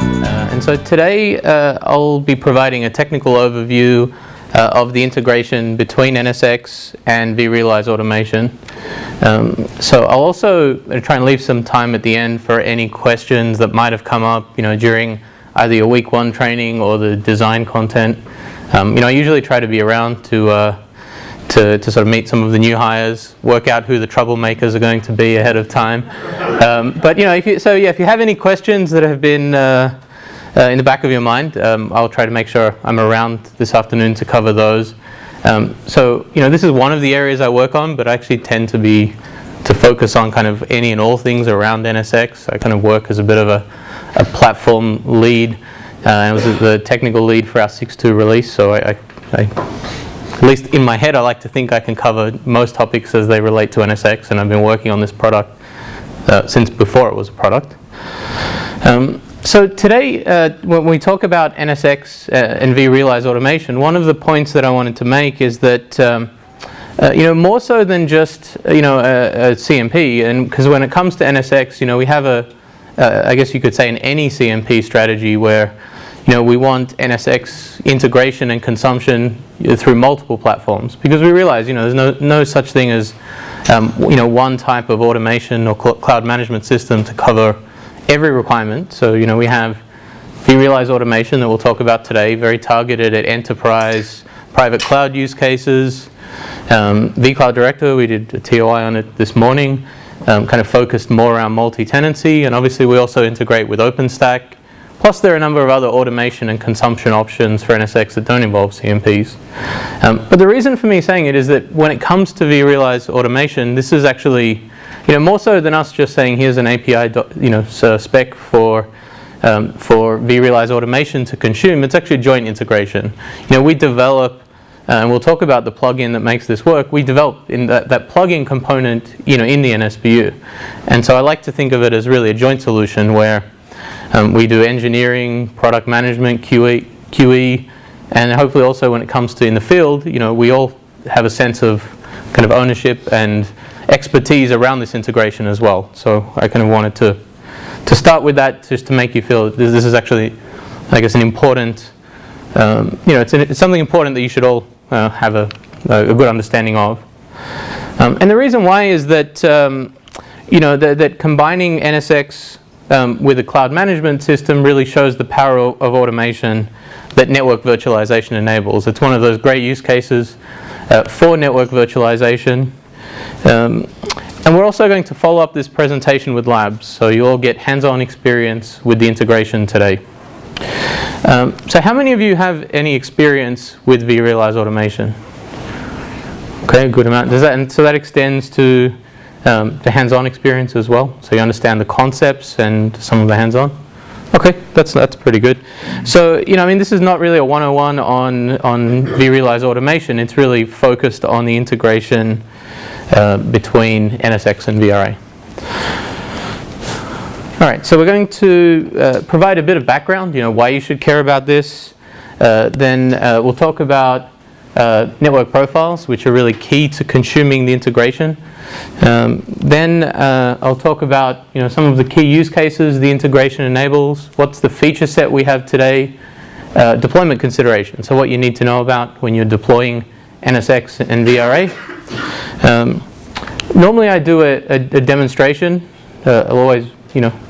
And so today I'll be providing a technical overview of the integration between NSX and vRealize automation. So I'll also try and leave some time at the end for any questions that might have come up, during either your week 1 training or the design content. I usually try to be around to sort of meet some of the new hires, work out who the troublemakers are going to be ahead of time. But if you have any questions that have been in the back of your mind, I'll try to make sure I'm around this afternoon to cover those. This is one of the areas I work on, but I actually tend to focus on kind of any and all things around NSX. I kind of work as a bit of a platform lead. I was the technical lead for our 6.2 release, so I at least in my head, I like to think I can cover most topics as they relate to NSX, and I've been working on this product since before it was a product. So today, when we talk about NSX and vRealize automation, one of the points that I wanted to make is that more so than just a CMP, and because when it comes to NSX, we have I guess you could say, an any CMP strategy where we want NSX integration and consumption through multiple platforms, because we realize there's no such thing as one type of automation or cloud management system to cover every requirement. So we have vRealize automation that we'll talk about today, very targeted at enterprise private cloud use cases. vCloud Director, we did a TOI on it this morning, kind of focused more around multi-tenancy, and obviously we also integrate with OpenStack. Plus there are a number of other automation and consumption options for NSX that don't involve CMPs. But the reason for me saying it is that when it comes to vRealize automation, this is actually more so than us just saying here's an API spec for vRealize automation to consume. It's actually joint integration. We develop, and we'll talk about the plugin that makes this work. We develop in that plugin component in the NSBU, and so I like to think of it as really a joint solution where we do engineering, product management, QE, and hopefully also when it comes to in the field, we all have a sense of kind of ownership and expertise around this integration as well. So I kind of wanted to start with that just to make you feel that this is actually, I guess, an important, it's something important that you should all have a good understanding of. And the reason why is that, that combining NSX with a cloud management system really shows the power of automation that network virtualization enables. It's one of those great use cases for network virtualization. And we're also going to follow up this presentation with labs, so you all get hands-on experience with the integration today. So how many of you have any experience with vRealize automation? Okay, good amount. So that extends to the hands-on experience as well, so you understand the concepts and some of the hands-on. Okay, that's pretty good. So this is not really a 101 on vRealize automation. It's really focused on the integration between NSX and VRA. All right, so we're going to provide a bit of background, why you should care about this. Then we'll talk about network profiles, which are really key to consuming the integration. Then I'll talk about some of the key use cases the integration enables, what's the feature set we have today, deployment considerations, so what you need to know about when you're deploying NSX and VRA. Normally I do a demonstration, I'll always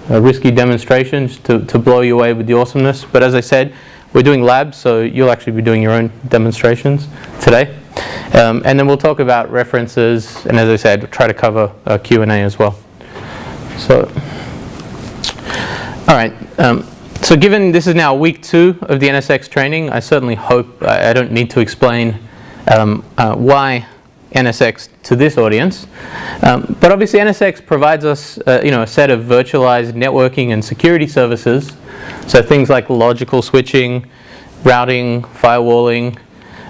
a risky demonstration just to blow you away with the awesomeness, but as I said, we're doing labs, so you'll actually be doing your own demonstrations today. And then we'll talk about references, and as I said, try to cover Q&A as well. So, all right. So given this is now week 2 of the NSX training, I certainly hope I don't need to explain why NSX to this audience. But obviously NSX provides us a set of virtualized networking and security services. So things like logical switching, routing, firewalling,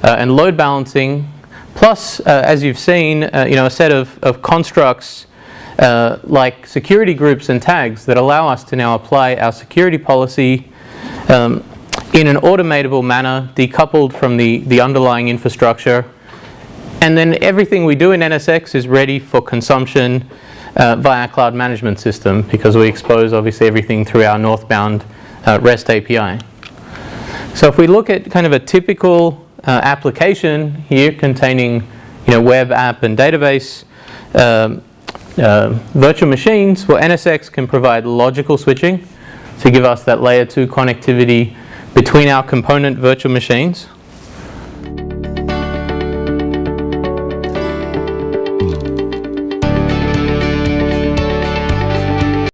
and load balancing, plus, as you've seen, a set of constructs like security groups and tags that allow us to now apply our security policy in an automatable manner, decoupled from the underlying infrastructure. And then everything we do in NSX is ready for consumption via our cloud management system, because we expose obviously everything through our northbound REST API. So if we look at kind of a typical application here containing web app and database virtual machines, well, NSX can provide logical switching to give us that layer 2 connectivity between our component virtual machines.